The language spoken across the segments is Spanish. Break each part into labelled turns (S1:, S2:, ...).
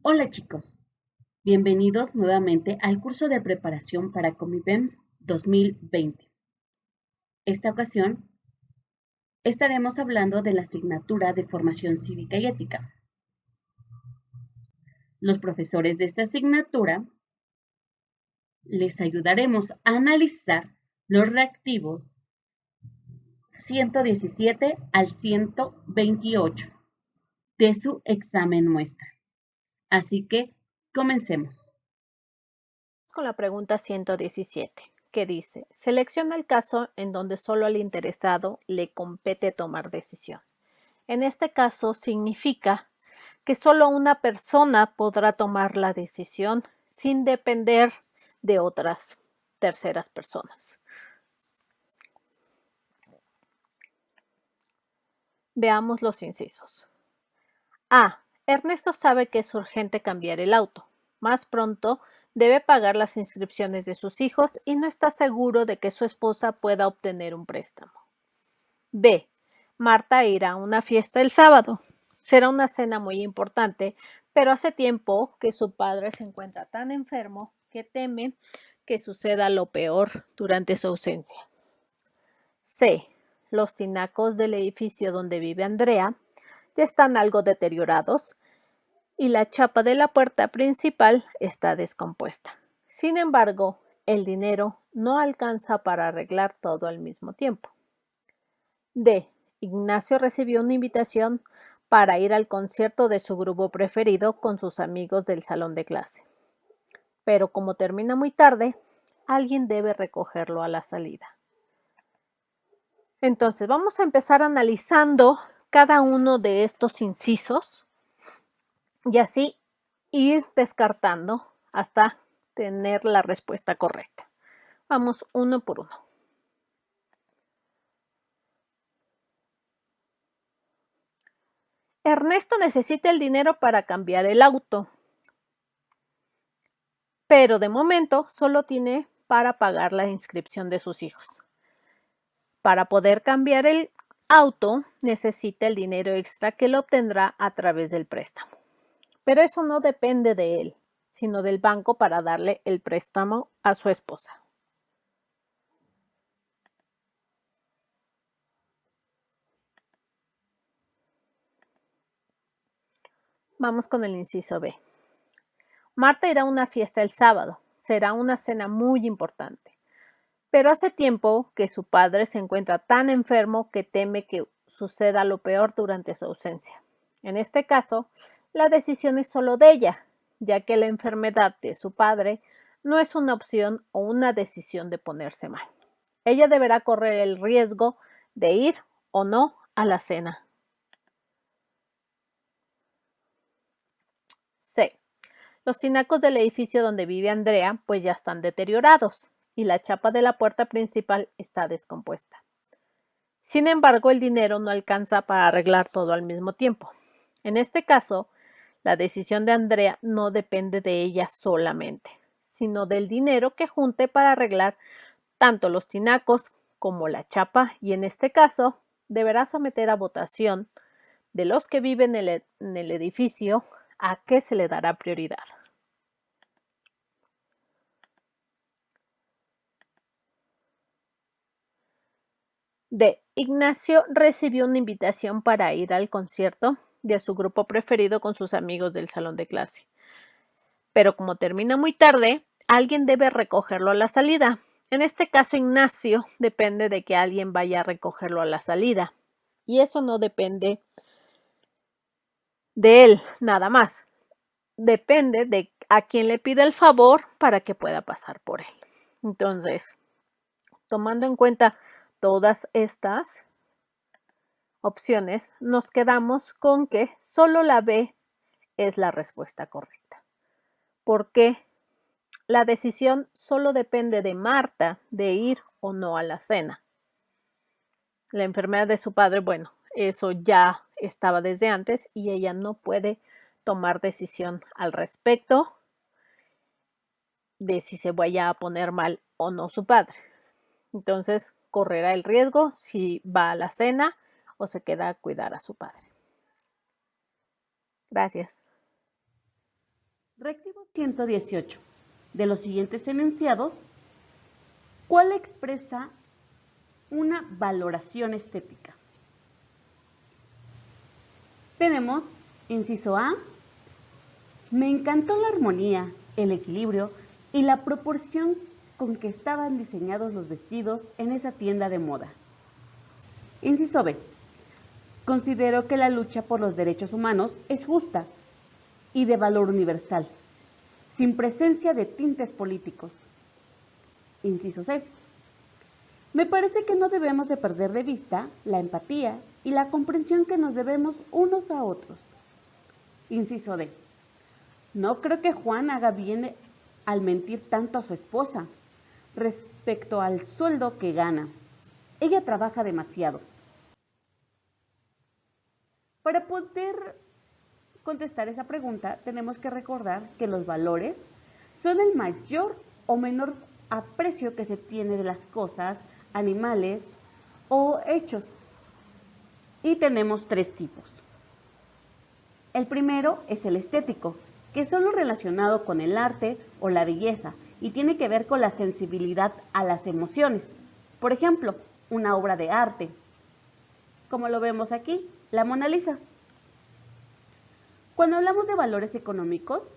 S1: Hola chicos, bienvenidos nuevamente al curso de preparación para Convivems 2020. Esta ocasión estaremos hablando de la asignatura de Formación Cívica y Ética. Los profesores de esta asignatura les ayudaremos a analizar los reactivos 117 al 128 de su examen muestra. Así que comencemos.
S2: Con la pregunta 117, que dice, selecciona el caso en donde solo al interesado le compete tomar decisión. En este caso significa que solo una persona podrá tomar la decisión sin depender de otras terceras personas. Veamos los incisos. A. Ernesto sabe que es urgente cambiar el auto. Más pronto debe pagar las inscripciones de sus hijos y no está seguro de que su esposa pueda obtener un préstamo. B. Marta irá a una fiesta el sábado. Será una cena muy importante, pero hace tiempo que su padre se encuentra tan enfermo que teme que suceda lo peor durante su ausencia. C. Los tinacos del edificio donde vive Andrea ya están algo deteriorados y la chapa de la puerta principal está descompuesta. Sin embargo, el dinero no alcanza para arreglar todo al mismo tiempo. D. Ignacio recibió una invitación para ir al concierto de su grupo preferido con sus amigos del salón de clase. Pero como termina muy tarde, alguien debe recogerlo a la salida. Entonces, vamos a empezar analizando cada uno de estos incisos y así ir descartando hasta tener la respuesta correcta. Vamos uno por uno. Ernesto necesita el dinero para cambiar el auto, pero de momento solo tiene para pagar la inscripción de sus hijos. Para poder cambiar el auto necesita el dinero extra que lo obtendrá a través del préstamo. Pero eso no depende de él, sino del banco para darle el préstamo a su esposa. Vamos con el inciso B. Marta irá a una fiesta el sábado. Será una cena muy importante. Pero hace tiempo que su padre se encuentra tan enfermo que teme que suceda lo peor durante su ausencia. En este caso, la decisión es solo de ella, ya que la enfermedad de su padre no es una opción o una decisión de ponerse mal. Ella deberá correr el riesgo de ir o no a la cena. C. Los tinacos del edificio donde vive Andrea pues ya están deteriorados y la chapa de la puerta principal está descompuesta. Sin embargo, el dinero no alcanza para arreglar todo al mismo tiempo. En este caso, la decisión de Andrea no depende de ella solamente, sino del dinero que junte para arreglar tanto los tinacos como la chapa y en este caso deberá someter a votación de los que viven en el edificio a qué se le dará prioridad. D. Ignacio recibió una invitación para ir al concierto de su grupo preferido con sus amigos del salón de clase. Pero como termina muy tarde, alguien debe recogerlo a la salida. En este caso, Ignacio depende de que alguien vaya a recogerlo a la salida. Y eso no depende de él, nada más. Depende de a quién le pide el favor para que pueda pasar por él. Entonces, tomando en cuenta todas estas opciones, nos quedamos con que solo la B es la respuesta correcta. Porque la decisión solo depende de Marta de ir o no a la cena. La enfermedad de su padre, bueno, eso ya estaba desde antes y ella no puede tomar decisión al respecto de si se vaya a poner mal o no su padre. Entonces, correrá el riesgo si va a la cena o se queda a cuidar a su padre. Gracias.
S1: Reactivo 118. De los siguientes enunciados, ¿cuál expresa una valoración estética? Tenemos, inciso A, me encantó la armonía, el equilibrio y la proporción con que estaban diseñados los vestidos en esa tienda de moda. Inciso B, considero que la lucha por los derechos humanos es justa y de valor universal, sin presencia de tintes políticos. Inciso C, me parece que no debemos de perder de vista la empatía y la comprensión que nos debemos unos a otros. Inciso D, no creo que Juan haga bien al mentir tanto a su esposa respecto al sueldo que gana. Ella trabaja demasiado. Para poder contestar esa pregunta, tenemos que recordar que los valores son el mayor o menor aprecio que se tiene de las cosas, animales o hechos. Y tenemos tres tipos. El primero es el estético, que es solo relacionado con el arte o la belleza y tiene que ver con la sensibilidad a las emociones. Por ejemplo, una obra de arte, como lo vemos aquí, la Mona Lisa. Cuando hablamos de valores económicos,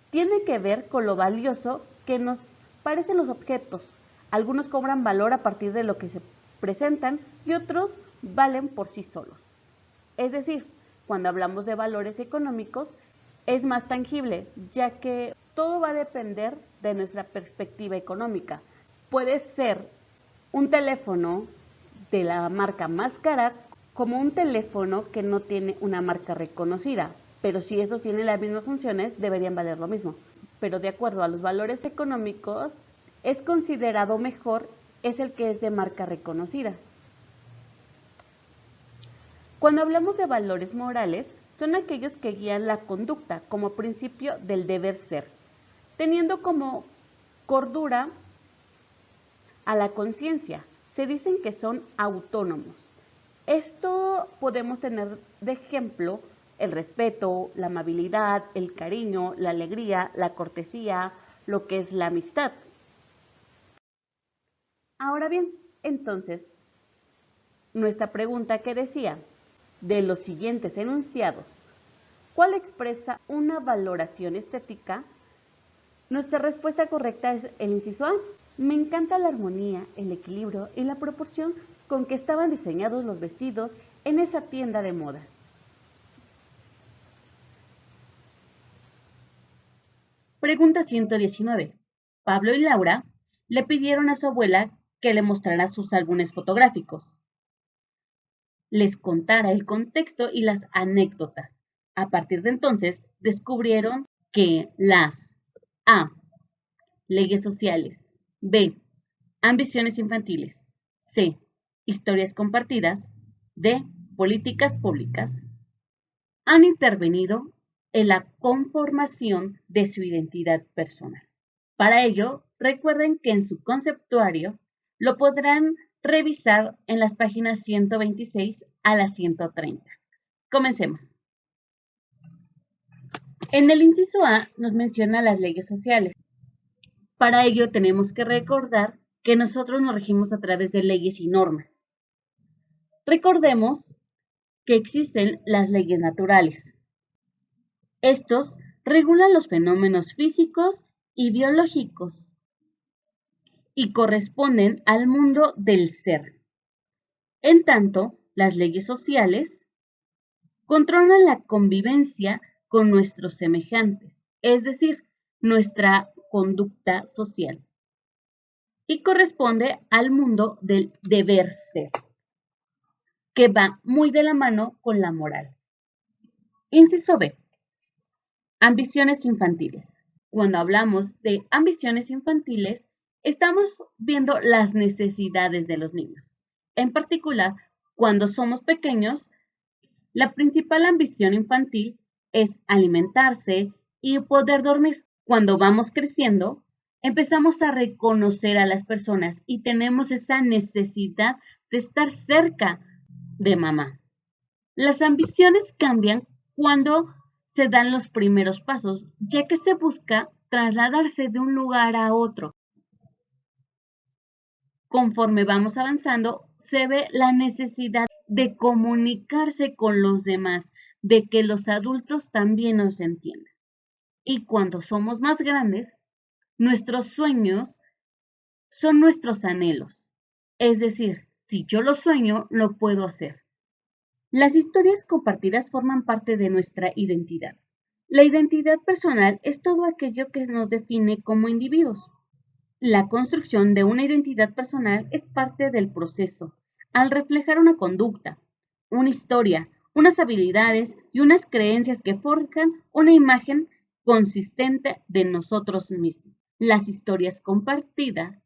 S1: tiene que ver con lo valioso que nos parecen los objetos. Algunos cobran valor a partir de lo que se presentan y otros valen por sí solos. Es decir, cuando hablamos de valores económicos, es más tangible, ya que todo va a depender de nuestra perspectiva económica. Puede ser un teléfono de la marca más cara como un teléfono que no tiene una marca reconocida, pero si esos tienen las mismas funciones, deberían valer lo mismo. Pero de acuerdo a los valores económicos, es considerado mejor es el que es de marca reconocida. Cuando hablamos de valores morales, son aquellos que guían la conducta como principio del deber ser, teniendo como cordura a la conciencia. Se dicen que son autónomos. Esto podemos tener de ejemplo el respeto, la amabilidad, el cariño, la alegría, la cortesía, lo que es la amistad. Ahora bien, entonces, nuestra pregunta que decía, de los siguientes enunciados, ¿cuál expresa una valoración estética? Nuestra respuesta correcta es el inciso A. Me encanta la armonía, el equilibrio y la proporción con que estaban diseñados los vestidos en esa tienda de moda. Pregunta 119. Pablo y Laura le pidieron a su abuela que le mostrara sus álbumes fotográficos, les contara el contexto y las anécdotas. A partir de entonces, descubrieron que las A. Leyes sociales. B. Ambiciones infantiles. C. Historias compartidas. D. Políticas públicas. Han intervenido en la conformación de su identidad personal. Para ello, recuerden que en su conceptuario lo podrán revisar en las páginas 126 a la 130. Comencemos. En el inciso A nos menciona las leyes sociales. Para ello tenemos que recordar que nosotros nos regimos a través de leyes y normas. Recordemos que existen las leyes naturales. Estos regulan los fenómenos físicos y biológicos y corresponden al mundo del ser. En tanto, las leyes sociales controlan la convivencia con nuestros semejantes, es decir, nuestra conducta social, y corresponde al mundo del deber ser, que va muy de la mano con la moral. Inciso B. Ambiciones infantiles. Cuando hablamos de ambiciones infantiles, estamos viendo las necesidades de los niños. En particular, cuando somos pequeños, la principal ambición infantil es alimentarse y poder dormir. Cuando vamos creciendo, empezamos a reconocer a las personas y tenemos esa necesidad de estar cerca de mamá. Las ambiciones cambian cuando se dan los primeros pasos, ya que se busca trasladarse de un lugar a otro. Conforme vamos avanzando, se ve la necesidad de comunicarse con los demás, de que los adultos también nos entiendan. Y cuando somos más grandes, nuestros sueños son nuestros anhelos. Es decir, si yo lo sueño, lo puedo hacer. Las historias compartidas forman parte de nuestra identidad. La identidad personal es todo aquello que nos define como individuos. La construcción de una identidad personal es parte del proceso, al reflejar una conducta, una historia, unas habilidades y unas creencias que forjan una imagen consistente de nosotros mismos. Las historias compartidas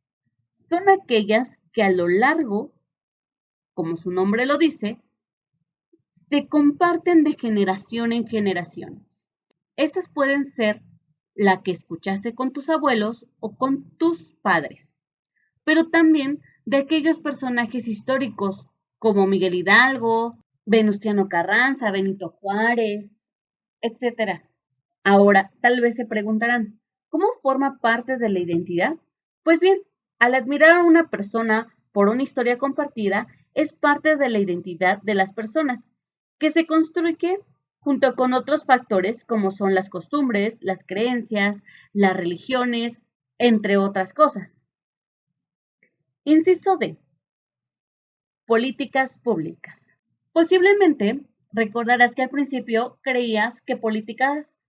S1: son aquellas que a lo largo, como su nombre lo dice, se comparten de generación en generación. Estas pueden ser la que escuchaste con tus abuelos o con tus padres, pero también de aquellos personajes históricos como Miguel Hidalgo, Venustiano Carranza, Benito Juárez, etc. Ahora, tal vez se preguntarán, ¿cómo forma parte de la identidad? Pues bien, al admirar a una persona por una historia compartida, es parte de la identidad de las personas, que se construye junto con otros factores como son las costumbres, las creencias, las religiones, entre otras cosas. Inciso D. Políticas públicas. Posiblemente recordarás que al principio creías que políticas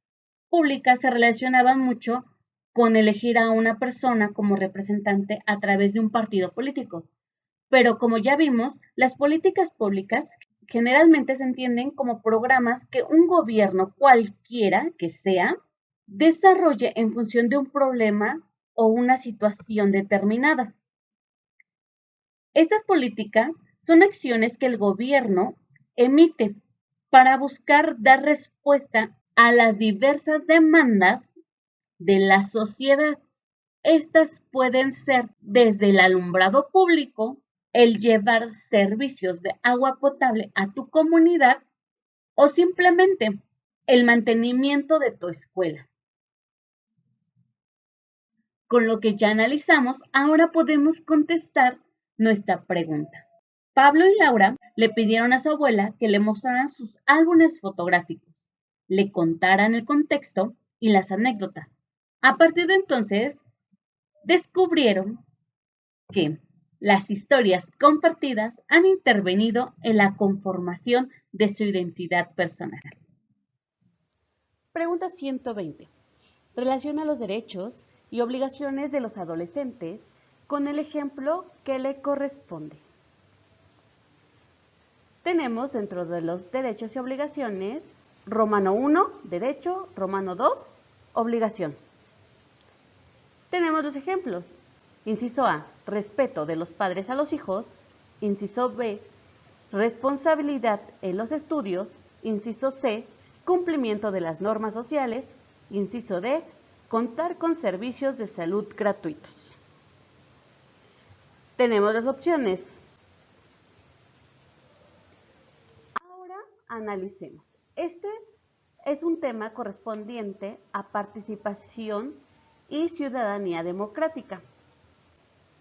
S1: públicas se relacionaban mucho con elegir a una persona como representante a través de un partido político. Pero como ya vimos, las políticas públicas generalmente se entienden como programas que un gobierno cualquiera que sea desarrolle en función de un problema o una situación determinada. Estas políticas son acciones que el gobierno emite para buscar dar respuesta a las diversas demandas de la sociedad. Estas pueden ser desde el alumbrado público, el llevar servicios de agua potable a tu comunidad o simplemente el mantenimiento de tu escuela. Con lo que ya analizamos, ahora podemos contestar nuestra pregunta. Pablo y Laura le pidieron a su abuela que le mostraran sus álbumes fotográficos, le contaran el contexto y las anécdotas. A partir de entonces, descubrieron que las historias compartidas han intervenido en la conformación de su identidad personal.
S3: Pregunta 120. Relaciona los derechos y obligaciones de los adolescentes con el ejemplo que le corresponde. Tenemos dentro de los derechos y obligaciones Romano 1, derecho, Romano 2, obligación. Tenemos los ejemplos. Inciso A, respeto de los padres a los hijos. Inciso B, responsabilidad en los estudios. Inciso C, cumplimiento de las normas sociales. Inciso D, contar con servicios de salud gratuitos. Tenemos las opciones. Ahora analicemos. Este es un tema correspondiente a participación y ciudadanía democrática,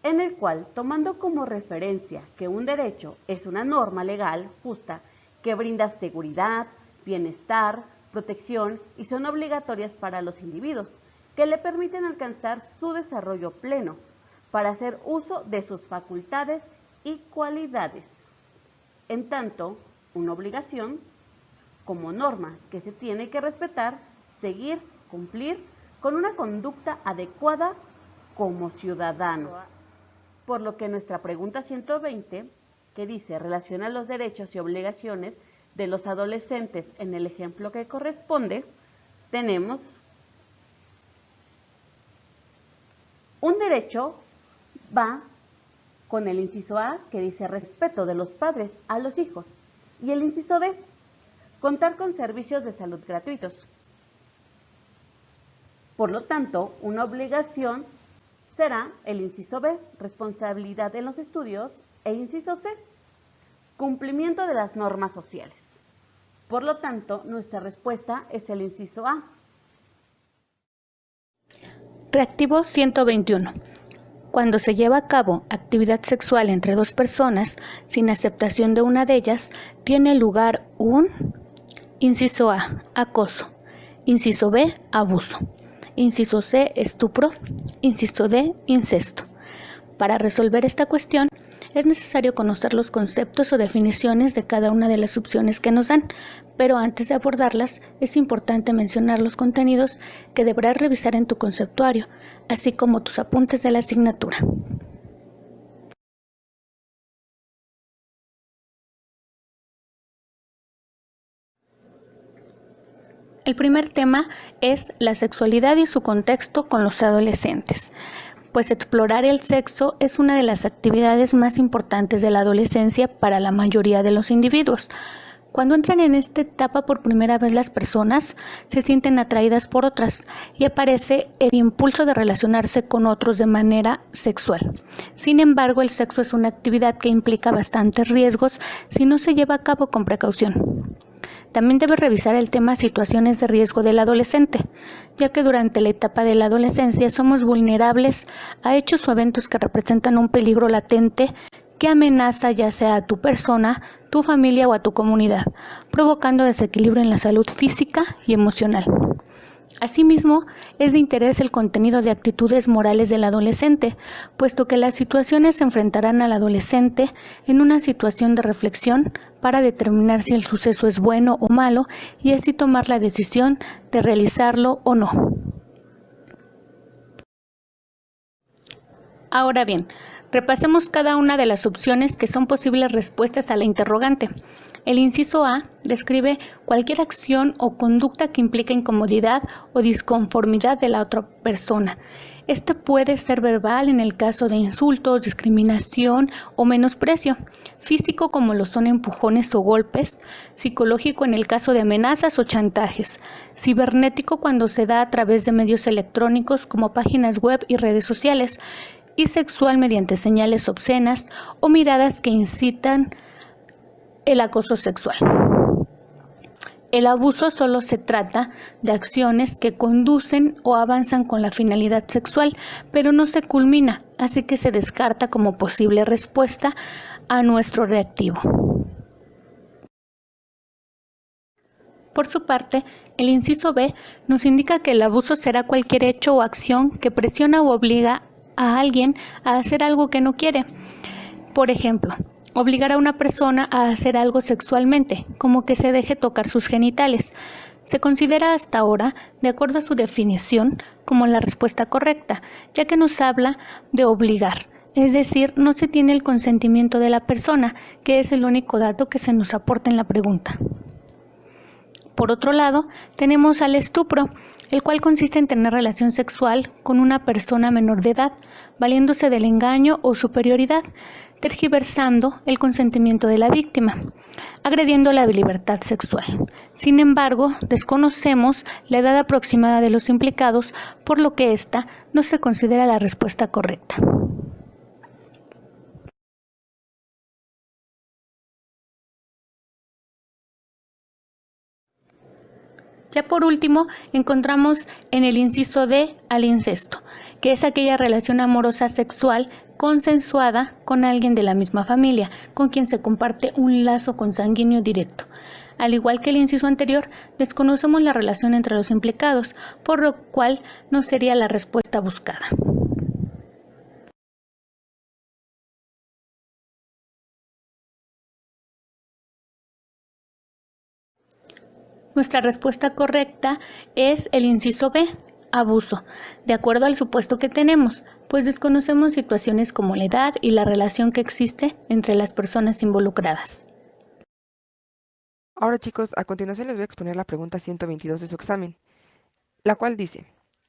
S3: en el cual, tomando como referencia que un derecho es una norma legal justa que brinda seguridad, bienestar, protección y son obligatorias para los individuos, que le permiten alcanzar su desarrollo pleno para hacer uso de sus facultades y cualidades. En tanto, una obligación como norma que se tiene que respetar, seguir, cumplir con una conducta adecuada como ciudadano. Por lo que nuestra pregunta 120, que dice relaciona los derechos y obligaciones de los adolescentes en el ejemplo que corresponde, tenemos un derecho va con el inciso A, que dice respeto de los padres a los hijos, y el inciso D, contar con servicios de salud gratuitos. Por lo tanto, una obligación será el inciso B, responsabilidad en los estudios, e inciso C, cumplimiento de las normas sociales. Por lo tanto, nuestra respuesta es el inciso A.
S4: Reactivo 121. Cuando se lleva a cabo actividad sexual entre dos personas sin aceptación de una de ellas, tiene lugar un inciso A, acoso, inciso B, abuso, inciso C, estupro, inciso D, incesto. Para resolver esta cuestión, es necesario conocer los conceptos o definiciones de cada una de las opciones que nos dan, pero antes de abordarlas es importante mencionar los contenidos que deberás revisar en tu conceptuario, así como tus apuntes de la asignatura. El primer tema es la sexualidad y su contexto con los adolescentes. Pues explorar el sexo es una de las actividades más importantes de la adolescencia para la mayoría de los individuos. Cuando entran en esta etapa por primera vez, las personas se sienten atraídas por otras y aparece el impulso de relacionarse con otros de manera sexual. Sin embargo, el sexo es una actividad que implica bastantes riesgos si no se lleva a cabo con precaución. También debe revisar el tema situaciones de riesgo del adolescente, ya que durante la etapa de la adolescencia somos vulnerables a hechos o eventos que representan un peligro latente que amenaza ya sea a tu persona, tu familia o a tu comunidad, provocando desequilibrio en la salud física y emocional. Asimismo, es de interés el contenido de actitudes morales del adolescente, puesto que las situaciones enfrentarán al adolescente en una situación de reflexión para determinar si el suceso es bueno o malo y así tomar la decisión de realizarlo o no. Ahora bien, repasemos cada una de las opciones que son posibles respuestas a la interrogante. El inciso A describe cualquier acción o conducta que implique incomodidad o disconformidad de la otra persona. Este puede ser verbal en el caso de insultos, discriminación o menosprecio, físico como lo son empujones o golpes, psicológico en el caso de amenazas o chantajes, cibernético cuando se da a través de medios electrónicos como páginas web y redes sociales, y sexual mediante señales obscenas o miradas que incitan el acoso sexual. El abuso solo se trata de acciones que conducen o avanzan con la finalidad sexual, pero no se culmina, así que se descarta como posible respuesta a nuestro reactivo. Por su parte, el inciso B nos indica que el abuso será cualquier hecho o acción que presiona o obliga a alguien a hacer algo que no quiere. Por ejemplo, obligar a una persona a hacer algo sexualmente, como que se deje tocar sus genitales. Se considera hasta ahora, de acuerdo a su definición, como la respuesta correcta, ya que nos habla de obligar, es decir, no se tiene el consentimiento de la persona, que es el único dato que se nos aporta en la pregunta. Por otro lado, tenemos al estupro, el cual consiste en tener relación sexual con una persona menor de edad, valiéndose del engaño o superioridad, tergiversando el consentimiento de la víctima, agrediendo la libertad sexual. Sin embargo, desconocemos la edad aproximada de los implicados, por lo que esta no se considera la respuesta correcta. Ya por último, encontramos en el inciso D al incesto, que es aquella relación amorosa sexual consensuada con alguien de la misma familia, con quien se comparte un lazo consanguíneo directo. Al igual que el inciso anterior, desconocemos la relación entre los implicados, por lo cual no sería la respuesta buscada. Nuestra respuesta correcta es el inciso B, abuso, de acuerdo al supuesto que tenemos, pues desconocemos situaciones como la edad y la relación que existe entre las personas involucradas.
S5: Ahora chicos, a continuación les voy a exponer la pregunta 122 de su examen, la cual dice: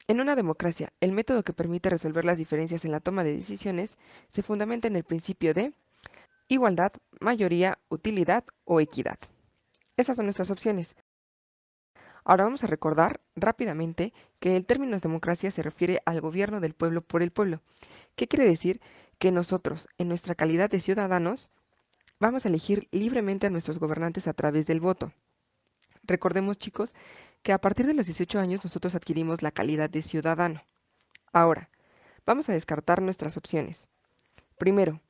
S5: en una democracia, el método que permite resolver las diferencias en la toma de decisiones se fundamenta en el principio de igualdad, mayoría, utilidad o equidad. Estas son nuestras opciones. Ahora vamos a recordar rápidamente que el término democracia se refiere al gobierno del pueblo por el pueblo. ¿Qué quiere decir? Que nosotros, en nuestra calidad de ciudadanos, vamos a elegir libremente a nuestros gobernantes a través del voto. Recordemos, chicos, que a partir de los 18 años nosotros adquirimos la calidad de ciudadano. Ahora, vamos a descartar nuestras opciones. Primero,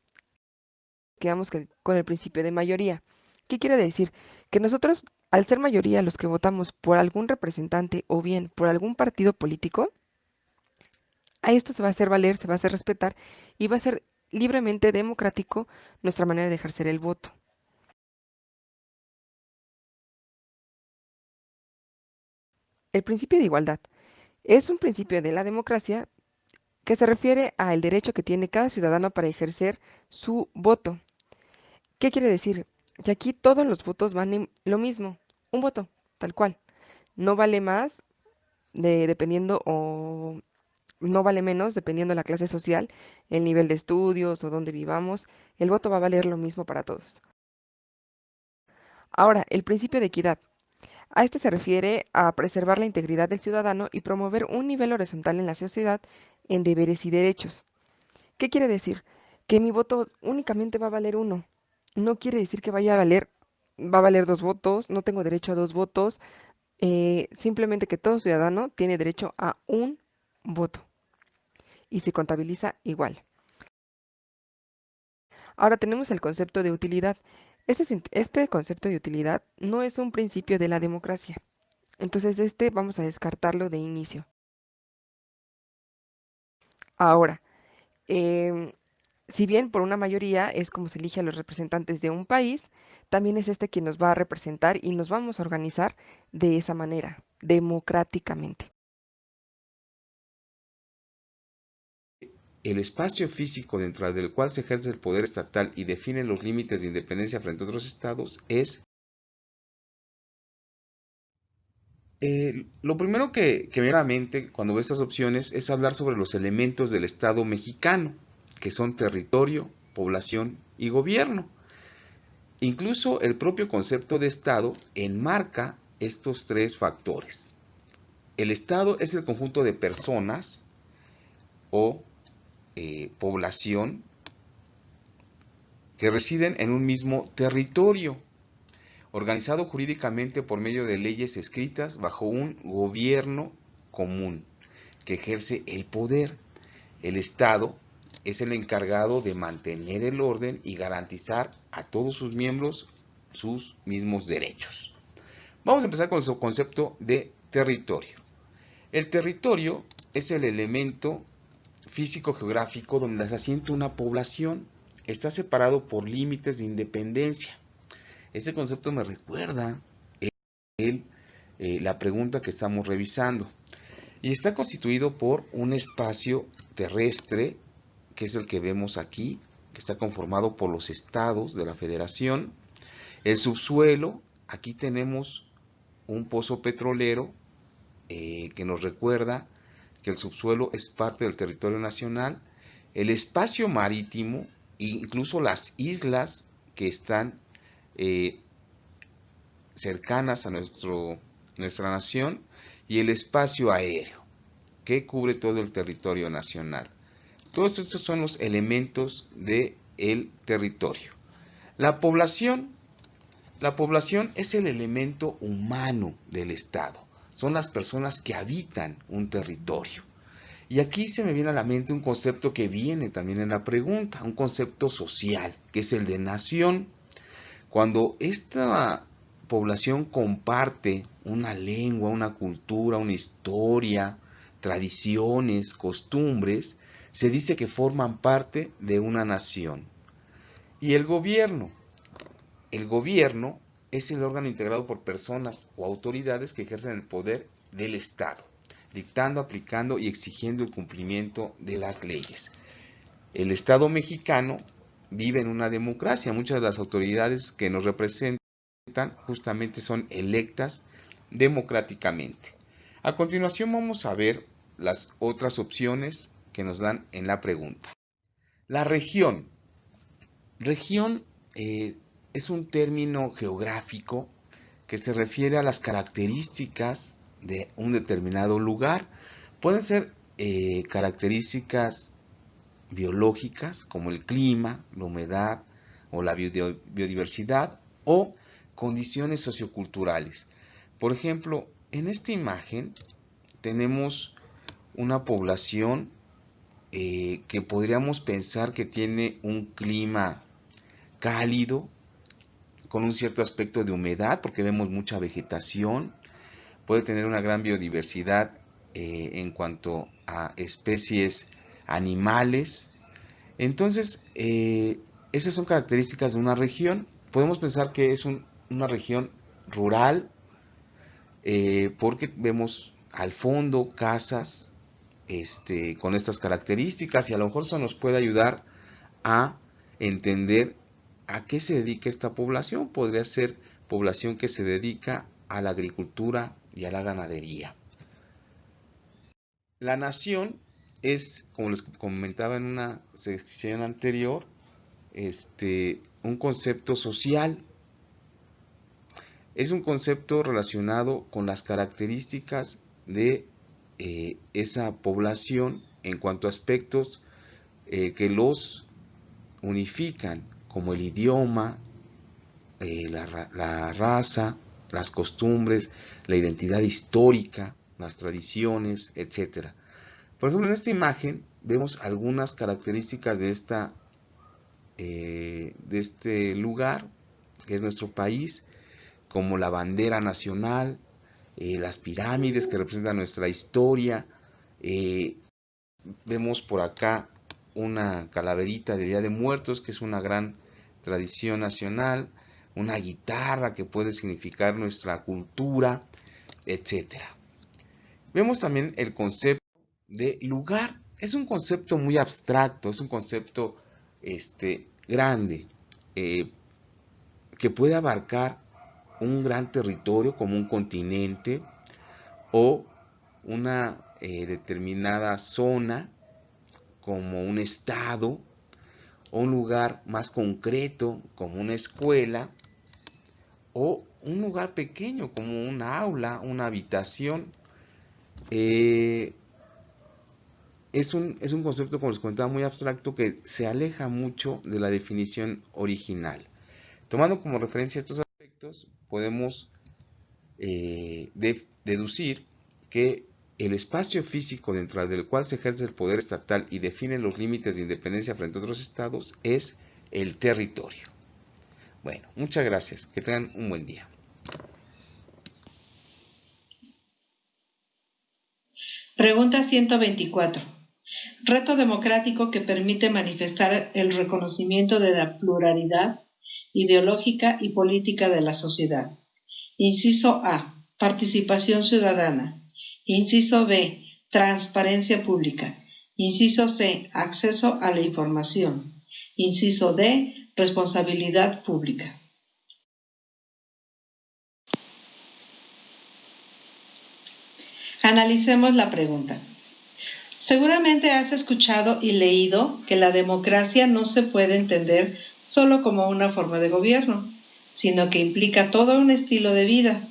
S5: quedamos con el principio de mayoría. ¿Qué quiere decir? Que nosotros, al ser mayoría los que votamos por algún representante o bien por algún partido político, a esto se va a hacer valer, se va a hacer respetar y va a ser libremente democrático nuestra manera de ejercer el voto. El principio de igualdad es un principio de la democracia que se refiere al derecho que tiene cada ciudadano para ejercer su voto. ¿Qué quiere decir? Que aquí todos los votos valen lo mismo, un voto, tal cual. No vale más dependiendo o no vale menos dependiendo de la clase social, el nivel de estudios o dónde vivamos. El voto va a valer lo mismo para todos. Ahora, el principio de equidad. A este se refiere a preservar la integridad del ciudadano y promover un nivel horizontal en la sociedad en deberes y derechos. ¿Qué quiere decir? Que mi voto únicamente va a valer uno. No quiere decir que va a valer dos votos, no tengo derecho a dos votos, simplemente que todo ciudadano tiene derecho a un voto y se contabiliza igual. Ahora tenemos el concepto de utilidad. Este concepto de utilidad no es un principio de la democracia. Entonces vamos a descartarlo de inicio. Ahora, em, si bien por una mayoría es como se elige a los representantes de un país, también es este quien nos va a representar y nos vamos a organizar de esa manera, democráticamente.
S6: El espacio físico dentro del cual se ejerce el poder estatal y define los límites de independencia frente a otros estados es... lo primero que me viene a la mente cuando veo estas opciones es hablar sobre los elementos del Estado mexicano, que son territorio, población y gobierno. Incluso el propio concepto de Estado enmarca estos tres factores. El Estado es el conjunto de personas o población que residen en un mismo territorio, organizado jurídicamente por medio de leyes escritas bajo un gobierno común que ejerce el poder. El Estado es el encargado de mantener el orden y garantizar a todos sus miembros sus mismos derechos. Vamos a empezar con su concepto de territorio. El territorio es el elemento físico-geográfico donde se asienta una población. Está separado por límites de independencia. Este concepto me recuerda la pregunta que estamos revisando. Y está constituido por un espacio terrestre, que es el que vemos aquí, que está conformado por los estados de la federación. El subsuelo, aquí tenemos un pozo petrolero que nos recuerda que el subsuelo es parte del territorio nacional. El espacio marítimo, incluso las islas que están cercanas a nuestra nación, y el espacio aéreo, que cubre todo el territorio nacional. Todos estos son los elementos del territorio. La población es el elemento humano del Estado. Son las personas que habitan un territorio. Y aquí se me viene a la mente un concepto que viene también en la pregunta, un concepto social, que es el de nación. Cuando esta población comparte una lengua, una cultura, una historia, tradiciones, costumbres, se dice que forman parte de una nación. Y el gobierno es el órgano integrado por personas o autoridades que ejercen el poder del Estado, dictando, aplicando y exigiendo el cumplimiento de las leyes. El Estado mexicano vive en una democracia. Muchas de las autoridades que nos representan justamente son electas democráticamente. A continuación vamos a ver las otras opciones que nos dan en la pregunta. La región. Región es un término geográfico que se refiere a las características de un determinado lugar. Pueden ser características biológicas como el clima, la humedad o la biodiversidad, o condiciones socioculturales. Por ejemplo, en esta imagen tenemos una población que podríamos pensar que tiene un clima cálido, con un cierto aspecto de humedad, porque vemos mucha vegetación, puede tener una gran biodiversidad en cuanto a especies animales. Entonces, esas son características de una región. Podemos pensar que es una región rural, porque vemos al fondo casas con estas características, y a lo mejor eso nos puede ayudar a entender a qué se dedica esta población. Podría ser población que se dedica a la agricultura y a la ganadería. La nación es, como les comentaba en una sección anterior, un concepto social. Es un concepto relacionado con las características de esa población en cuanto a aspectos que los unifican, como el idioma, la raza, las costumbres, la identidad histórica, las tradiciones, etc. Por ejemplo, en esta imagen vemos algunas características de este lugar, que es nuestro país, como la bandera nacional, las pirámides que representan nuestra historia. Vemos por acá una calaverita de Día de Muertos, que es una gran tradición nacional, una guitarra que puede significar nuestra cultura, etc. Vemos también el concepto de lugar. Es un concepto muy abstracto, es un concepto grande, que puede abarcar un gran territorio como un continente, o una determinada zona como un estado, o un lugar más concreto como una escuela, o un lugar pequeño como un aula, una habitación. Es un concepto, como les comentaba, muy abstracto, que se aleja mucho de la definición original. Tomando como referencia estos aspectos, podemos deducir que el espacio físico dentro del cual se ejerce el poder estatal y define los límites de independencia frente a otros estados es el territorio. Bueno, muchas gracias. Que tengan un buen día.
S7: Pregunta 124. Reto democrático que permite manifestar el reconocimiento de la pluralidad ideológica y política de la sociedad. Inciso A. Participación ciudadana. Inciso B. Transparencia pública. Inciso C. Acceso a la información. Inciso D. Responsabilidad pública. Analicemos la pregunta. Seguramente has escuchado y leído que la democracia no se puede entender solo como una forma de gobierno, sino que implica todo un estilo de vida.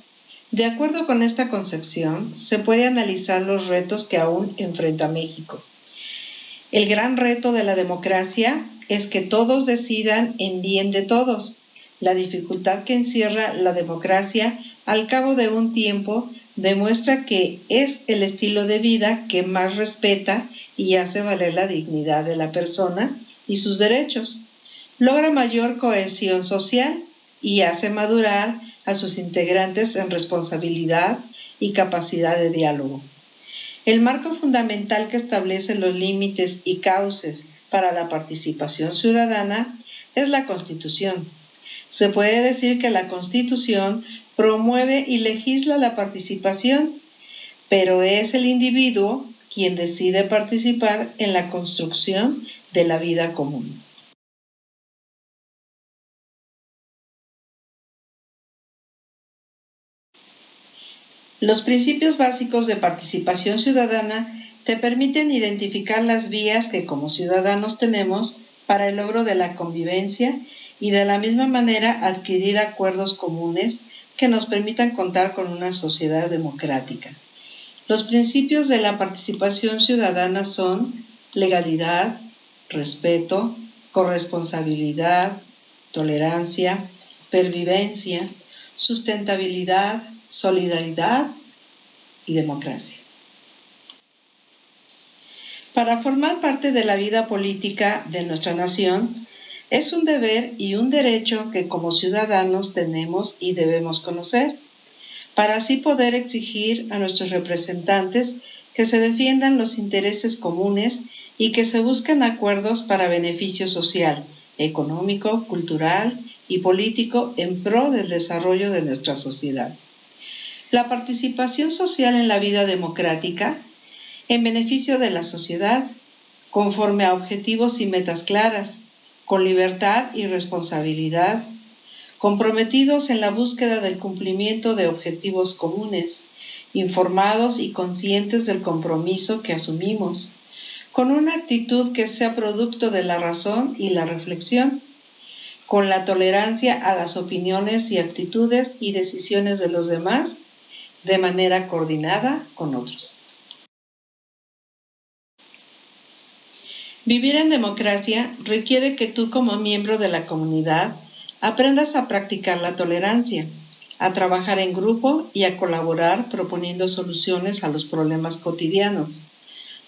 S7: De acuerdo con esta concepción, se puede analizar los retos que aún enfrenta México. El gran reto de la democracia es que todos decidan en bien de todos. La dificultad que encierra la democracia al cabo de un tiempo demuestra que es el estilo de vida que más respeta y hace valer la dignidad de la persona y sus derechos. Logra mayor cohesión social y hace madurar a sus integrantes en responsabilidad y capacidad de diálogo. El marco fundamental que establece los límites y cauces para la participación ciudadana es la Constitución. Se puede decir que la Constitución promueve y legisla la participación, pero es el individuo quien decide participar en la construcción de la vida común. Los principios básicos de participación ciudadana te permiten identificar las vías que como ciudadanos tenemos para el logro de la convivencia y de la misma manera adquirir acuerdos comunes que nos permitan contar con una sociedad democrática. Los principios de la participación ciudadana son legalidad, respeto, corresponsabilidad, tolerancia, pervivencia, sustentabilidad, solidaridad y democracia. Para formar parte de la vida política de nuestra nación, es un deber y un derecho que como ciudadanos tenemos y debemos conocer, para así poder exigir a nuestros representantes que se defiendan los intereses comunes y que se busquen acuerdos para beneficio social, económico, cultural y político en pro del desarrollo de nuestra sociedad. La participación social en la vida democrática, en beneficio de la sociedad, conforme a objetivos y metas claras, con libertad y responsabilidad, comprometidos en la búsqueda del cumplimiento de objetivos comunes, informados y conscientes del compromiso que asumimos, con una actitud que sea producto de la razón y la reflexión, con la tolerancia a las opiniones y actitudes y decisiones de los demás, de manera coordinada con otros. Vivir en democracia requiere que tú como miembro de la comunidad aprendas a practicar la tolerancia, a trabajar en grupo y a colaborar proponiendo soluciones a los problemas cotidianos.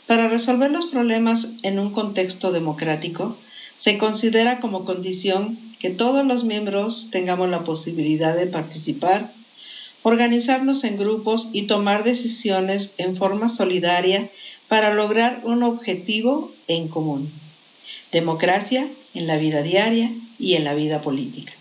S7: Para resolver los problemas en un contexto democrático, se considera como condición que todos los miembros tengamos la posibilidad de participar, organizarnos en grupos y tomar decisiones en forma solidaria para lograr un objetivo en común. Democracia en la vida diaria y en la vida política.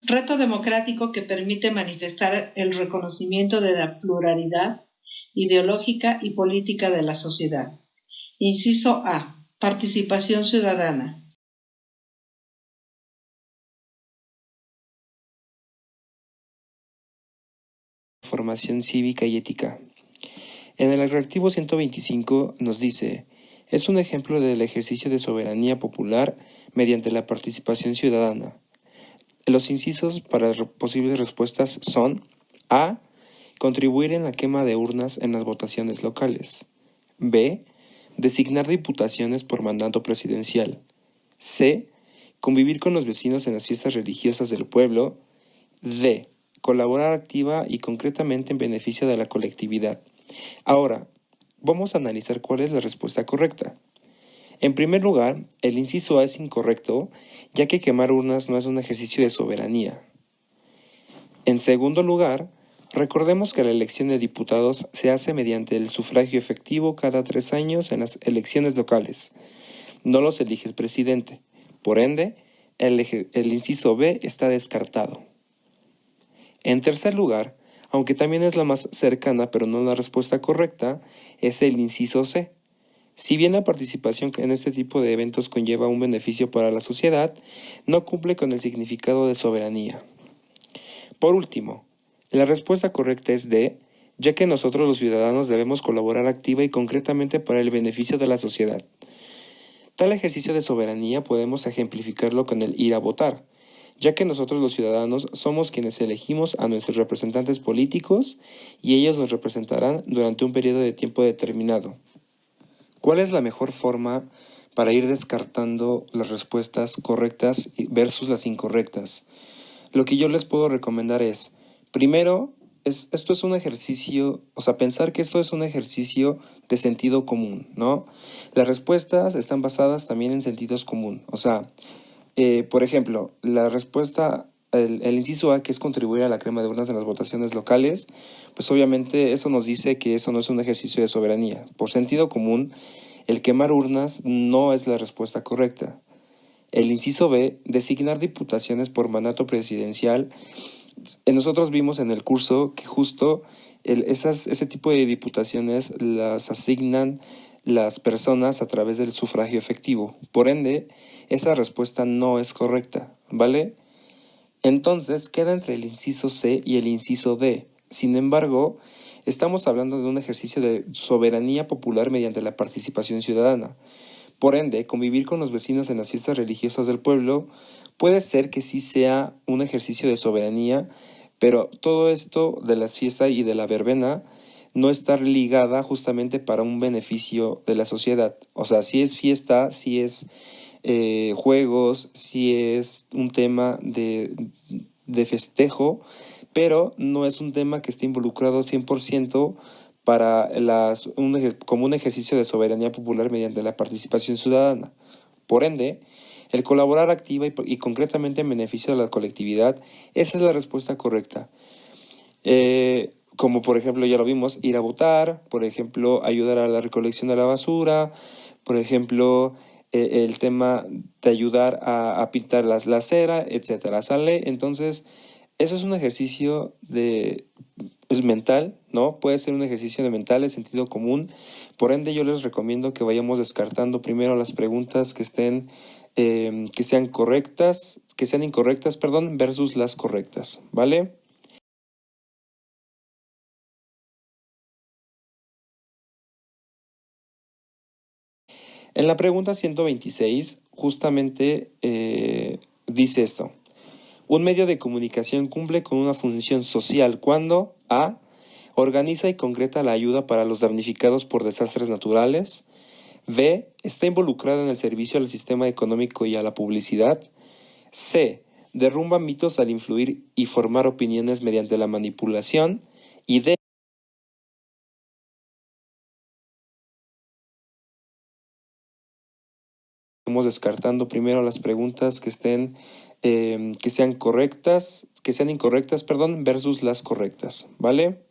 S7: Reto democrático que permite manifestar el reconocimiento de la pluralidad ideológica y política de la sociedad. Inciso A. Participación ciudadana.
S8: Formación cívica y ética. En el artículo 125 nos dice, es un ejemplo del ejercicio de soberanía popular mediante la participación ciudadana. Los incisos para posibles respuestas son A. Contribuir en la quema de urnas en las votaciones locales. B. Designar diputaciones por mandato presidencial. C. Convivir con los vecinos en las fiestas religiosas del pueblo. D. Colaborar activa y concretamente en beneficio de la colectividad. Ahora, vamos a analizar cuál es la respuesta correcta. En primer lugar, el inciso A es incorrecto, ya que quemar urnas no es un ejercicio de soberanía. En segundo lugar, recordemos que la elección de diputados se hace mediante el sufragio efectivo cada 3 años en las elecciones locales. No los elige el presidente. Por ende, el inciso B está descartado. En tercer lugar, aunque también es la más cercana pero no la respuesta correcta, es el inciso C. Si bien la participación en este tipo de eventos conlleva un beneficio para la sociedad, no cumple con el significado de soberanía. Por último, la respuesta correcta es D, ya que nosotros los ciudadanos debemos colaborar activa y concretamente para el beneficio de la sociedad. Tal ejercicio de soberanía podemos ejemplificarlo con el ir a votar, ya que nosotros los ciudadanos somos quienes elegimos a nuestros representantes políticos y ellos nos representarán durante un periodo de tiempo determinado. ¿Cuál es la mejor forma para ir descartando las respuestas correctas versus las incorrectas? Lo que yo les puedo recomendar es, primero, esto es un ejercicio, pensar que esto es un ejercicio de sentido común, ¿no? Las respuestas están basadas también en sentidos común, por ejemplo, la respuesta, el inciso A, que es contribuir a la quema de urnas en las votaciones locales, pues obviamente eso nos dice que eso no es un ejercicio de soberanía. Por sentido común, el quemar urnas no es la respuesta correcta. El inciso B, designar diputaciones por mandato presidencial. Nosotros vimos en el curso que justo ese tipo de diputaciones las asignan las personas a través del sufragio efectivo. Por ende, esa respuesta no es correcta, ¿vale? Entonces, queda entre el inciso C y el inciso D. Sin embargo, estamos hablando de un ejercicio de soberanía popular mediante la participación ciudadana. Por ende, convivir con los vecinos en las fiestas religiosas del pueblo puede ser que sí sea un ejercicio de soberanía, pero todo esto de las fiestas y de la verbena no estar ligada justamente para un beneficio de la sociedad. Sí es fiesta, sí es juegos, si es un tema de festejo, pero no es un tema que esté involucrado 100% para como un ejercicio de soberanía popular mediante la participación ciudadana. Por ende, el colaborar activa y concretamente en beneficio de la colectividad, esa es la respuesta correcta. Como por ejemplo, ya lo vimos, ir a votar, por ejemplo, ayudar a la recolección de la basura, por ejemplo, el tema de ayudar a pintar la acera, etcétera, ¿sale? Entonces, eso es un ejercicio es mental, ¿no? Puede ser un ejercicio de mental, de sentido común. Por ende, yo les recomiendo que vayamos descartando primero las preguntas que estén, que sean incorrectas, versus las correctas, ¿vale? En la pregunta 126, justamente dice esto. Un medio de comunicación cumple con una función social cuando A. Organiza y concreta la ayuda para los damnificados por desastres naturales. B. Está involucrado en el servicio al sistema económico y a la publicidad. C. Derrumba mitos al influir y formar opiniones mediante la manipulación. Y D. Estamos descartando primero las preguntas que estén que sean incorrectas, versus las correctas, ¿vale?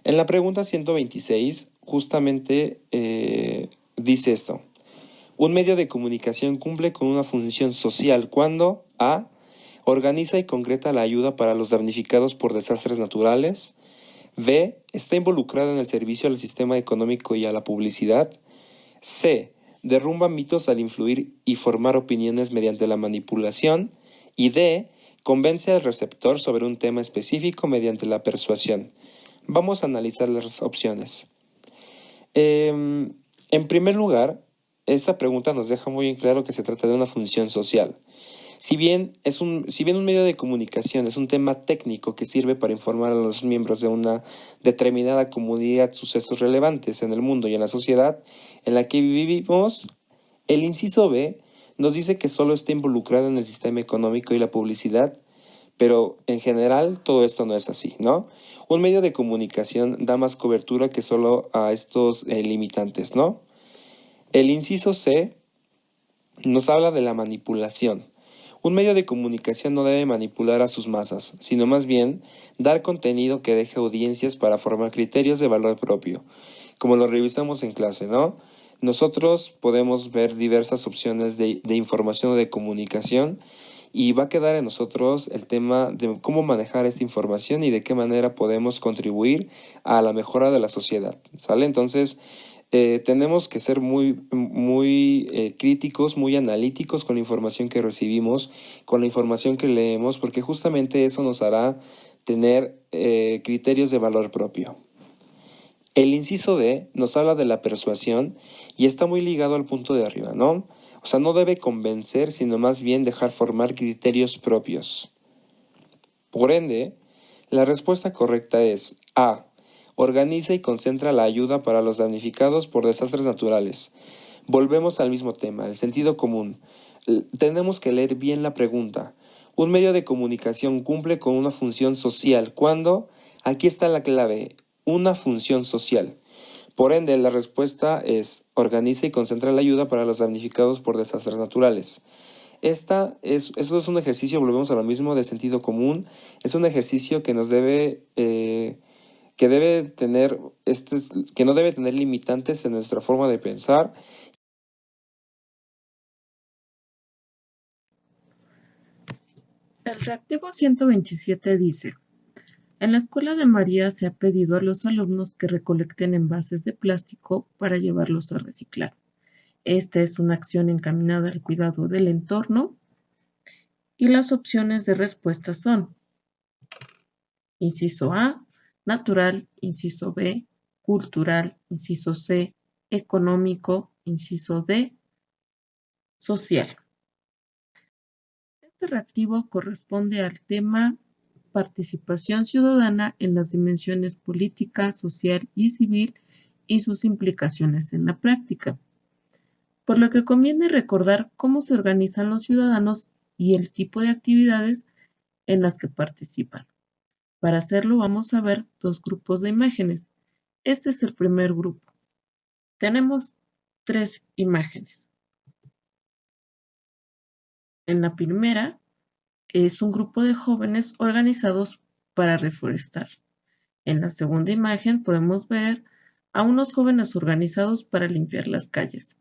S8: En la pregunta 126, justamente dice esto. Un medio de comunicación cumple con una función social cuando A. Organiza y concreta la ayuda para los damnificados por desastres naturales. B. Está involucrado en el servicio al sistema económico y a la publicidad. C. Derrumba mitos al influir y formar opiniones mediante la manipulación. Y D. Convence al receptor sobre un tema específico mediante la persuasión. Vamos a analizar las opciones. En primer lugar, esta pregunta nos deja muy en claro que se trata de una función social. Si bien un medio de comunicación es un tema técnico que sirve para informar a los miembros de una determinada comunidad sucesos relevantes en el mundo y en la sociedad en la que vivimos, el inciso B nos dice que solo está involucrado en el sistema económico y la publicidad, pero en general todo esto no es así, ¿no? Un medio de comunicación da más cobertura que solo a estos limitantes, ¿no? El inciso C nos habla de la manipulación. Un medio de comunicación no debe manipular a sus masas, sino más bien dar contenido que deje audiencias para formar criterios de valor propio, como lo revisamos en clase, ¿no? Nosotros podemos ver diversas opciones de información o de comunicación y va a quedar en nosotros el tema de cómo manejar esta información y de qué manera podemos contribuir a la mejora de la sociedad, ¿sale? Entonces, tenemos que ser muy críticos, muy analíticos con la información que recibimos, con la información que leemos, porque justamente eso nos hará tener criterios de valor propio. El inciso D nos habla de la persuasión y está muy ligado al punto de arriba, ¿no? O sea, no debe convencer, sino más bien dejar formar criterios propios. Por ende, la respuesta correcta es A. Organiza y concentra la ayuda para los damnificados por desastres naturales. Volvemos al mismo tema, el sentido común. Tenemos que leer bien la pregunta. Un medio de comunicación cumple con una función social. ¿Cuándo? Aquí está la clave, una función social. Por ende, la respuesta es organiza y concentra la ayuda para los damnificados por desastres naturales. Eso es un ejercicio, volvemos a lo mismo, de sentido común. Es un ejercicio que nos debe... que no debe tener limitantes en nuestra forma de pensar.
S9: El reactivo 127 dice: en la escuela de María se ha pedido a los alumnos que recolecten envases de plástico para llevarlos a reciclar. Esta es una acción encaminada al cuidado del entorno y las opciones de respuesta son: inciso A, natural; inciso B, cultural; inciso C, económico; inciso D, social. Este reactivo corresponde al tema participación ciudadana en las dimensiones política, social y civil y sus implicaciones en la práctica. por lo que conviene recordar cómo se organizan los ciudadanos y el tipo de actividades en las que participan. Para hacerlo vamos a ver dos grupos de imágenes. Este es el primer grupo. Tenemos 3 imágenes. En la primera es un grupo de jóvenes organizados para reforestar. En la segunda imagen podemos ver a unos jóvenes organizados para limpiar las calles.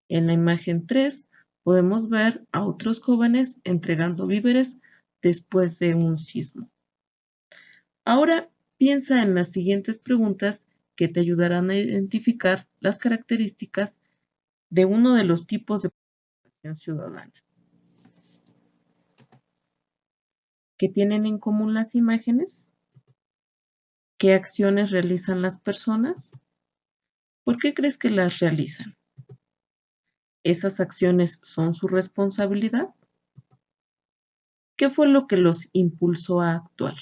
S9: En la imagen 3 podemos ver a otros jóvenes entregando víveres después de un sismo. Ahora piensa en las siguientes preguntas que te ayudarán a identificar las características de uno de los tipos de participación ciudadana. ¿Qué tienen en común las imágenes? ¿Qué acciones realizan las personas? ¿Por qué crees que las realizan? ¿Esas acciones son su responsabilidad? ¿Qué fue lo que los impulsó a actuar?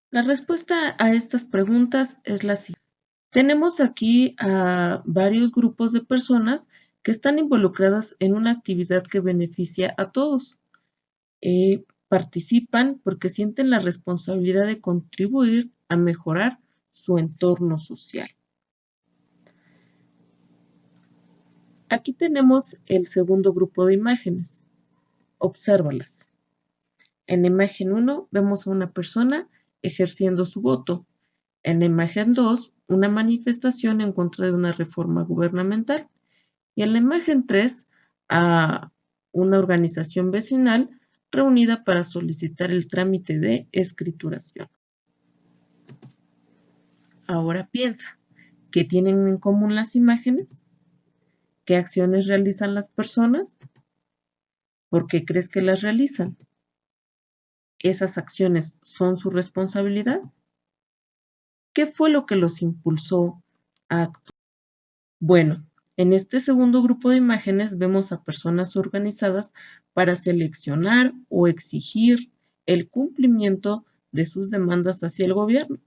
S9: La respuesta a estas preguntas es la siguiente. Tenemos aquí a varios grupos de personas que están involucradas en una actividad que beneficia a todos. Participan porque sienten la responsabilidad de contribuir a mejorar su entorno social. Aquí tenemos el segundo grupo de imágenes. Obsérvalas. En la imagen 1 vemos a una persona ejerciendo su voto. En la imagen 2, una manifestación en contra de una reforma gubernamental. Y en la imagen 3, a una organización vecinal reunida para solicitar el trámite de escrituración. Ahora piensa, ¿qué tienen en común las imágenes? ¿Qué acciones realizan las personas? ¿Por qué crees que las realizan? ¿Esas acciones son su responsabilidad? ¿Qué fue lo que los impulsó a actuar? Bueno, en este segundo grupo de imágenes vemos a personas organizadas para seleccionar o exigir el cumplimiento de sus demandas hacia el gobierno,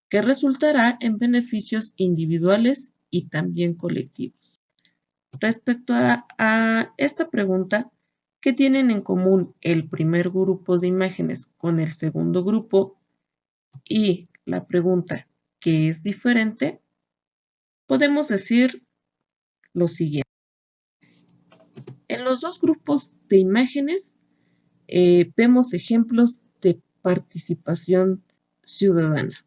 S9: que resultará en beneficios individuales y también colectivos. Respecto a esta pregunta, ¿qué tienen en común el primer grupo de imágenes con el segundo grupo? Y la pregunta, ¿qué es diferente? Podemos decir lo siguiente. En los dos grupos de imágenes vemos ejemplos de participación ciudadana,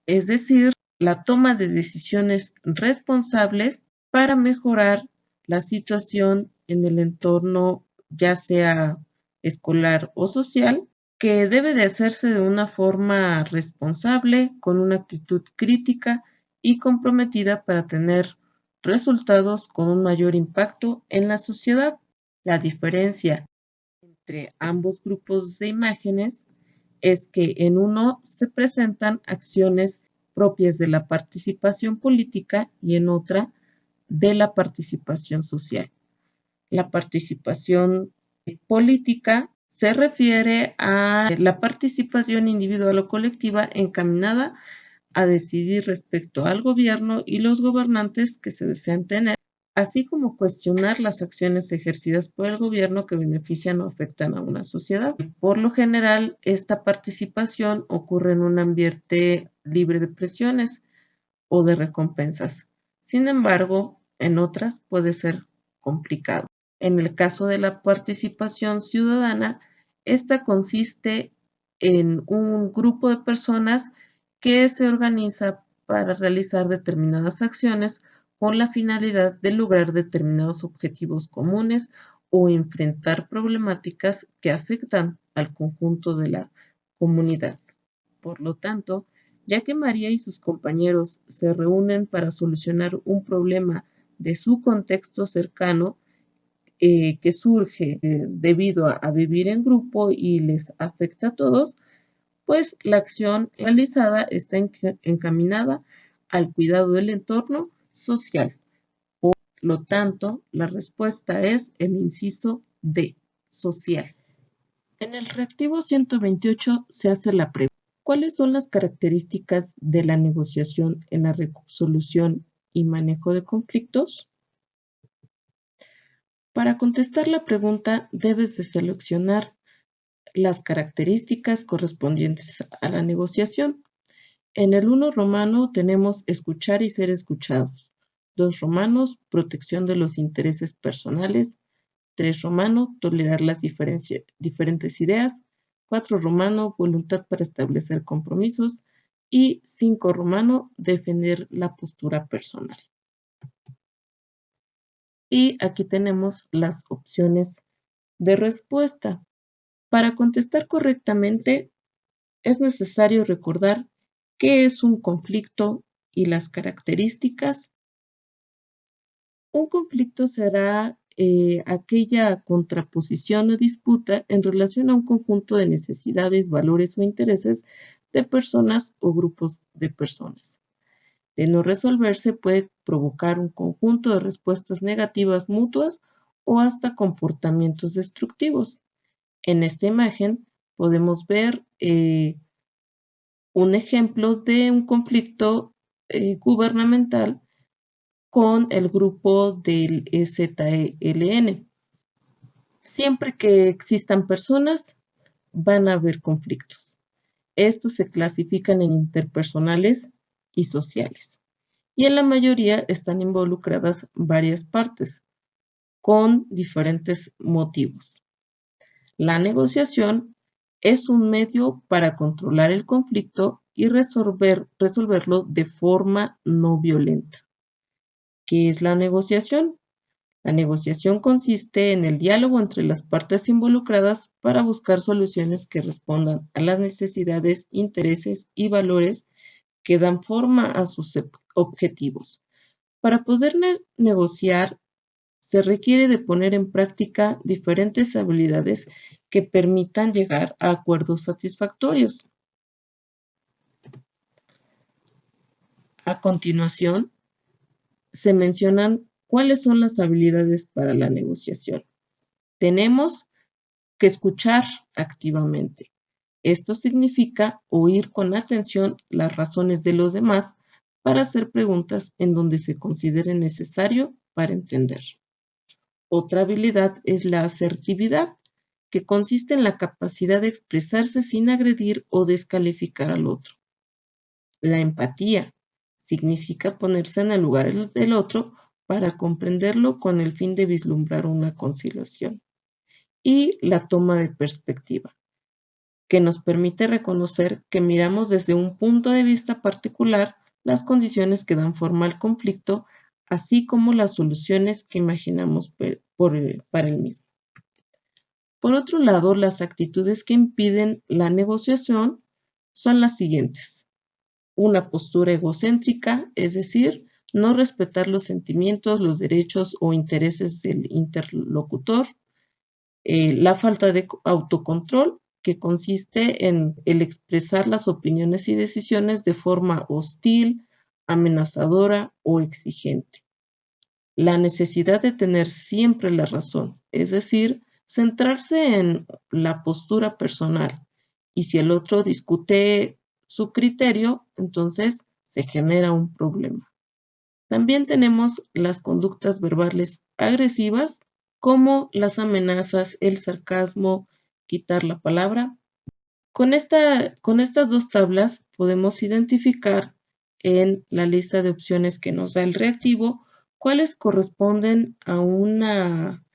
S9: es decir, la toma de decisiones responsables para mejorar la situación en el entorno, ya sea escolar o social, que debe de hacerse de una forma responsable, con una actitud crítica y comprometida para tener resultados con un mayor impacto en la sociedad. La diferencia entre ambos grupos de imágenes es que en uno se presentan acciones propias de la participación política y en otra de la participación social. La participación política se refiere a la participación individual o colectiva encaminada a decidir respecto al gobierno y los gobernantes que se desean tener, así como cuestionar las acciones ejercidas por el gobierno que benefician o afectan a una sociedad. Por lo general, esta participación ocurre en un ambiente libre de presiones o de recompensas. Sin embargo, en otras puede ser complicado. En el caso de la participación ciudadana, esta consiste en un grupo de personas que se organiza para realizar determinadas acciones con la finalidad de lograr determinados objetivos comunes o enfrentar problemáticas que afectan al conjunto de la comunidad. Por lo tanto, ya que María y sus compañeros se reúnen para solucionar un problema de su contexto cercano, que surge debido a vivir en grupo y les afecta a todos, pues la acción realizada está encaminada al cuidado del entorno social. Por lo tanto, la respuesta es el inciso D, social. En el reactivo 128 se hace la pregunta: ¿cuáles son las características de la negociación en la resolución y manejo de conflictos? Para contestar la pregunta, debes de seleccionar las características correspondientes a la negociación. En el 1 romano tenemos escuchar y ser escuchados. 2 romanos, protección de los intereses personales. 3 romano, tolerar las diferentes ideas. 4 romano, voluntad para establecer compromisos. Y 5 romano, defender la postura personal. Y aquí tenemos las opciones de respuesta. Para contestar correctamente, es necesario recordar qué es un conflicto y las características. Un conflicto será aquella contraposición o disputa en relación a un conjunto de necesidades, valores o intereses de personas o grupos de personas. De no resolverse puede provocar un conjunto de respuestas negativas mutuas o hasta comportamientos destructivos. En esta imagen podemos ver un ejemplo de un conflicto gubernamental con el grupo del EZLN. Siempre que existan personas, van a haber conflictos. Estos se clasifican en interpersonales y sociales. Y en la mayoría están involucradas varias partes con diferentes motivos. La negociación es un medio para controlar el conflicto y resolverlo de forma no violenta. ¿Qué es la negociación? La negociación consiste en el diálogo entre las partes involucradas para buscar soluciones que respondan a las necesidades, intereses y valores que dan forma a sus objetivos. Para poder negociar, se requiere de poner en práctica diferentes habilidades que permitan llegar a acuerdos satisfactorios. A continuación, se mencionan cuáles son las habilidades para la negociación. Tenemos que escuchar activamente. Esto significa oír con atención las razones de los demás para hacer preguntas en donde se considere necesario para entender. Otra habilidad es la asertividad, que consiste en la capacidad de expresarse sin agredir o descalificar al otro. La empatía significa ponerse en el lugar del otro para comprenderlo con el fin de vislumbrar una conciliación. Y la toma de perspectiva, que nos permite reconocer que miramos desde un punto de vista particular las condiciones que dan forma al conflicto, así como las soluciones que imaginamos para el mismo. Por otro lado, las actitudes que impiden la negociación son las siguientes. Una postura egocéntrica, es decir, no respetar los sentimientos, los derechos o intereses del interlocutor. La falta de autocontrol, que consiste en el expresar las opiniones y decisiones de forma hostil, amenazadora o exigente. La necesidad de tener siempre la razón, es decir, centrarse en la postura personal. Y si el otro discute su criterio, entonces se genera un problema. También tenemos las conductas verbales agresivas, como las amenazas, el sarcasmo, quitar la palabra. Con estas dos tablas podemos identificar en la lista de opciones que nos da el reactivo cuáles corresponden a una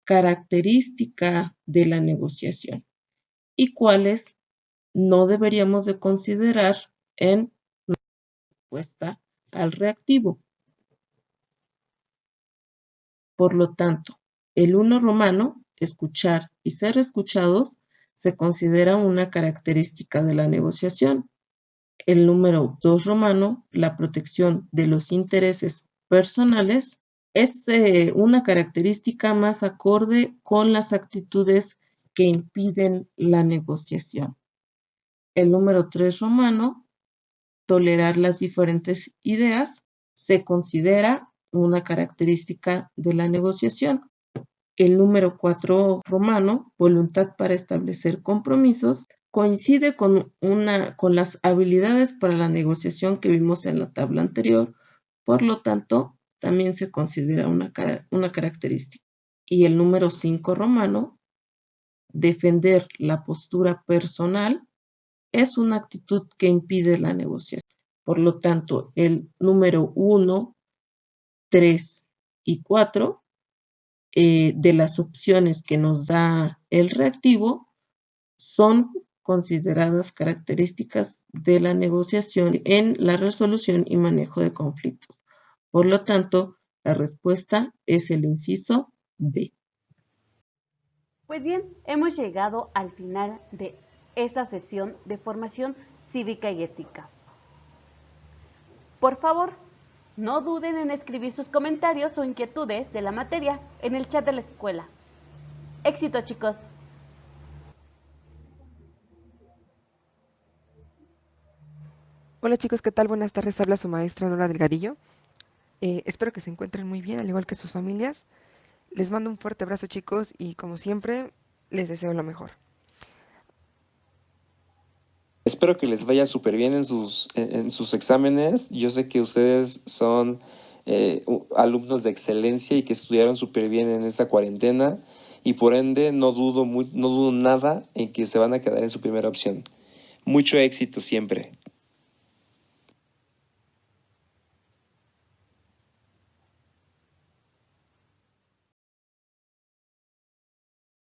S9: característica de la negociación y cuáles no deberíamos de considerar en respuesta al reactivo. Por lo tanto, el 1 romano, escuchar y ser escuchados, se considera una característica de la negociación. El número 2 romano, la protección de los intereses personales, es una característica más acorde con las actitudes que impiden la negociación. El número 3 romano, tolerar las diferentes ideas, se considera una característica de la negociación. El número 4 romano, voluntad para establecer compromisos, coincide con las habilidades para la negociación que vimos en la tabla anterior, por lo tanto, también se considera una característica. Y el número 5 romano, defender la postura personal es una actitud que impide la negociación. Por lo tanto, el número 1, 3 y 4 de las opciones que nos da el reactivo son consideradas características de la negociación en la resolución y manejo de conflictos. Por lo tanto, la respuesta es el inciso B.
S3: Pues bien, hemos llegado al final de esta sesión de formación cívica y ética. Por favor, no duden en escribir sus comentarios o inquietudes de la materia en el chat de la escuela. Éxito, chicos.
S5: Hola chicos, ¿qué tal? Buenas tardes, habla su maestra Nora Delgadillo. Espero que se encuentren muy bien, al igual que sus familias. Les mando un fuerte abrazo chicos y como siempre, les deseo lo mejor.
S8: Espero que les vaya súper bien en sus exámenes. Yo sé que ustedes son alumnos de excelencia y que estudiaron súper bien en esta cuarentena y por ende no dudo nada en que se van a quedar en su primera opción. Mucho éxito siempre.